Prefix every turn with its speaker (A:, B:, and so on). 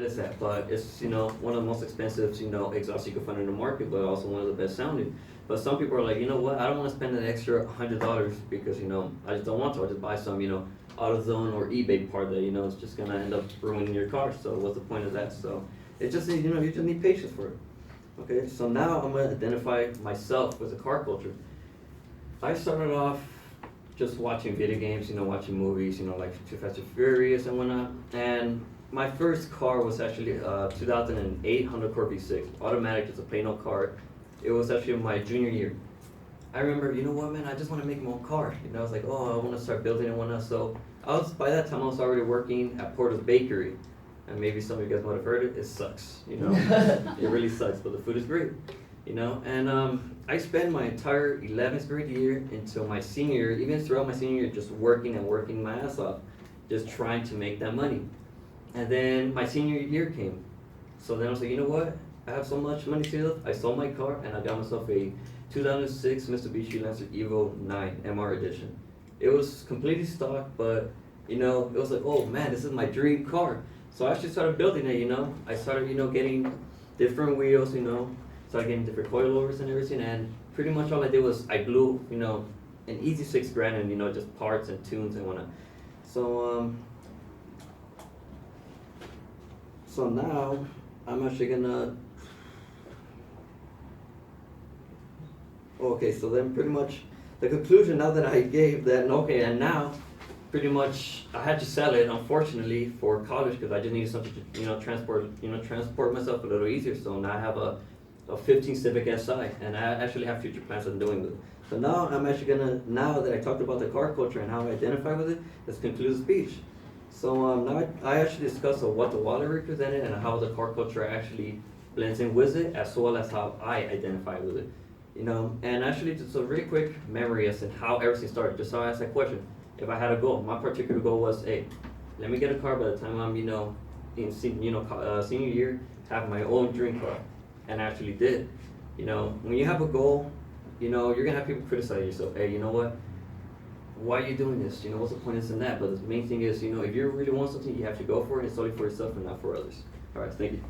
A: what is that? But it's, one of the most expensive, exhausts you can find in the market, but also one of the best sounding. But some people are like, you know what, I don't wanna spend an extra $100 because, I just don't want to, I'll just buy some, AutoZone or eBay part that, it's just gonna end up ruining your car, so what's the point of that? So, it's just, you just need patience for it. Okay, so now I'm gonna identify myself with the car culture. I started off just watching video games, watching movies, like Too Fast and Furious and whatnot. And my first car was actually 2008 Honda Accord V6, automatic, just a plain old car. It was actually my junior year. I remember, you know what, man, I just want to make my own car. I was like, oh, I want to start building and whatnot. So by that time, I was already working at Porter's Bakery. And maybe some of you guys might have heard it. It sucks, It really sucks, but the food is great, And I spent my entire 11th grade year until my senior year, even throughout my senior year, just working and working my ass off, just trying to make that money. And then my senior year came. So then I was like, you know what? I have so much money saved. I sold my car and I got myself a 2006 Mitsubishi Lancer Evo 9 MR edition. It was completely stock, but it was like, oh man, this is my dream car. So I actually started building it, I started, getting different wheels, started getting different coilovers and everything, and pretty much all I did was I glue, an easy $6,000 and, just parts and tunes and whatnot. So now I'm actually gonna, okay, so then pretty much the conclusion now that I gave that, okay, and now pretty much I had to sell it, unfortunately, for college because I just needed something to, transport myself a little easier. So now I have a 15 Civic Si, and I actually have future plans on doing it. So now I'm actually gonna, now that I talked about the car culture and how I identify with it, let's conclude the speech. So now I actually discussed what the wallet represented and how the car culture actually blends in with it, as well as how I identify with it. And actually just a really quick memory as in how everything started. Just so I asked that question. If I had a goal, my particular goal was, hey, let me get a car by the time I'm, in senior year, have my own dream car, and I actually did. When you have a goal, you're gonna have people criticize yourself. Hey, you know what? Why are you doing this? What's the point in that? But the main thing is, if you really want something, you have to go for it. It's only for yourself and not for others. All right, thank you.